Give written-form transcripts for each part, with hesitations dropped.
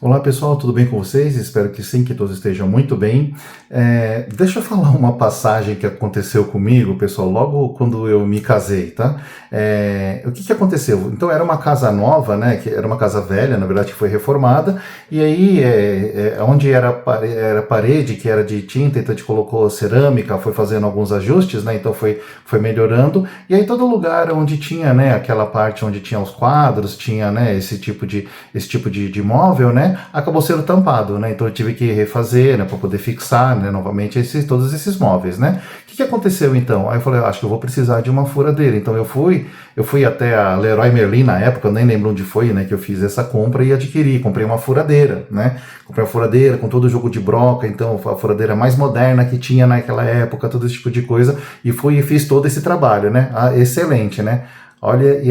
Olá pessoal, tudo bem com vocês? Espero que sim, que todos estejam muito bem. Deixa eu falar uma passagem que aconteceu comigo, pessoal, logo quando eu me casei, tá? O que aconteceu? Então era uma casa nova, né? Que era uma casa velha, na verdade, que foi reformada, e aí onde era parede, que era de tinta, então a gente colocou cerâmica, foi fazendo alguns ajustes, né? Então foi melhorando, e aí todo lugar onde tinha, né? Aquela parte onde tinha os quadros, tinha, né? Esse tipo de móvel, né? Acabou sendo tampado, né? Então eu tive que refazer, né, para poder fixar, né, novamente todos esses móveis, né? O que aconteceu então? Aí eu falei, acho que eu vou precisar de uma furadeira. Então eu fui até a Leroy Merlin na época, eu nem lembro onde foi, né, que eu fiz essa compra e adquiri, comprei uma furadeira, né? Comprei uma furadeira com todo o jogo de broca, então a furadeira mais moderna que tinha naquela época, todo esse tipo de coisa, e fui e fiz todo esse trabalho, né? Excelente, né? Olha, e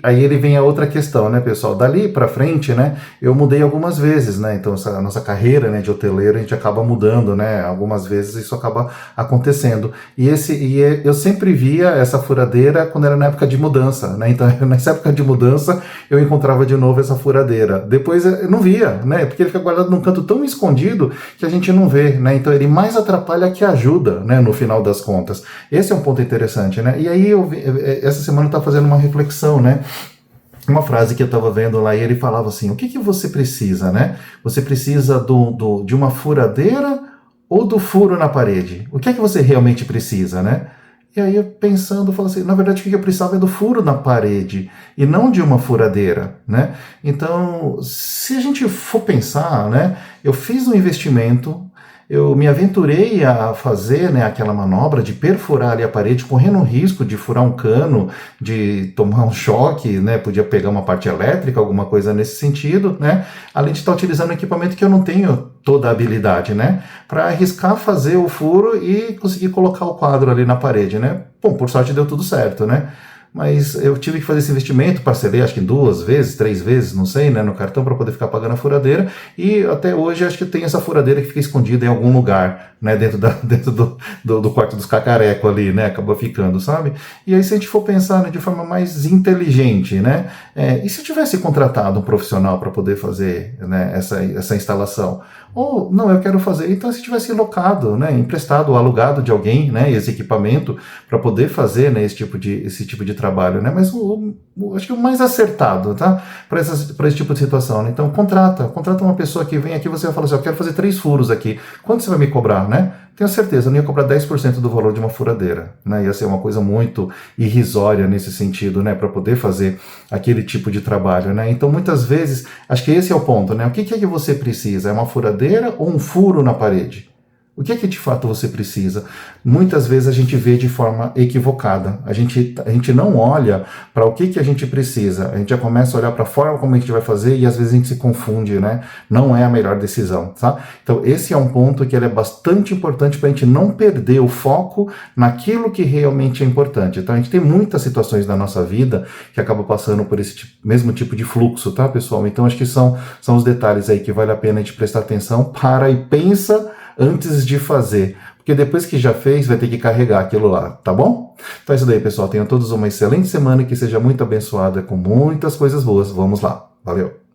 aí ele vem a outra questão, né, pessoal? Dali para frente, né, eu mudei algumas vezes, né? Então, a nossa carreira, né, de hoteleiro, a gente acaba mudando, né? Algumas vezes isso acaba acontecendo. Eu sempre via essa furadeira quando era na época de mudança, né? Então, nessa época de mudança, eu encontrava de novo essa furadeira. Depois eu não via, né? Porque ele fica guardado num canto tão escondido que a gente não vê, né? Então, ele mais atrapalha que ajuda, né, no final das contas. Esse é um ponto interessante, né? E aí, essa semana eu estava fazendo uma reflexão, né? Uma frase que eu estava vendo lá e ele falava assim: o que você precisa, né? Você precisa de uma furadeira ou do furo na parede? O que é que você realmente precisa, né? E aí eu pensando, eu falo assim, na verdade o que eu precisava é do furo na parede e não de uma furadeira, né? Então, se a gente for pensar, né? Eu fiz um investimento, eu me aventurei a fazer, né, aquela manobra de perfurar ali a parede, correndo o risco de furar um cano, de tomar um choque, né, podia pegar uma parte elétrica, alguma coisa nesse sentido, né, além de estar utilizando equipamento que eu não tenho toda a habilidade, né, para arriscar fazer o furo e conseguir colocar o quadro ali na parede, né. Bom, por sorte deu tudo certo, né. Mas eu tive que fazer esse investimento, parcelei acho que 2 vezes, 3 vezes, não sei, né, no cartão para poder ficar pagando a furadeira, e até hoje acho que tem essa furadeira que fica escondida em algum lugar, né, dentro do quarto dos cacarecos ali, né, acabou ficando, sabe? E aí se a gente for pensar, né, de forma mais inteligente, né, e se eu tivesse contratado um profissional para poder fazer, né, essa instalação? Ou, não, eu quero fazer, então se tivesse locado, né, emprestado ou alugado de alguém, né, esse equipamento para poder fazer, né, esse tipo de trabalho, né, mas acho que o mais acertado, tá, para esse tipo de situação, né, então contrata uma pessoa que vem aqui, você vai falar assim, eu quero fazer 3 furos aqui, quanto você vai me cobrar, né? Tenho certeza, eu não ia cobrar 10% do valor de uma furadeira, né? Ia ser uma coisa muito irrisória nesse sentido, né? Para poder fazer aquele tipo de trabalho, né? Então, muitas vezes, acho que esse é o ponto, né? O que é que você precisa? É uma furadeira ou um furo na parede? O que é que de fato você precisa? Muitas vezes a gente vê de forma equivocada. A gente não olha para o que a gente precisa. A gente já começa a olhar para a forma como a gente vai fazer e às vezes a gente se confunde, né? Não é a melhor decisão, tá? Então esse é um ponto que ele é bastante importante para a gente não perder o foco naquilo que realmente é importante. Então a gente tem muitas situações na nossa vida que acabam passando por esse mesmo tipo de fluxo, tá, pessoal? Então acho que são os detalhes aí que vale a pena a gente prestar atenção, para e pensa antes de fazer, porque depois que já fez, vai ter que carregar aquilo lá, tá bom? Então é isso daí, pessoal. Tenham todos uma excelente semana, que seja muito abençoada com muitas coisas boas. Vamos lá. Valeu!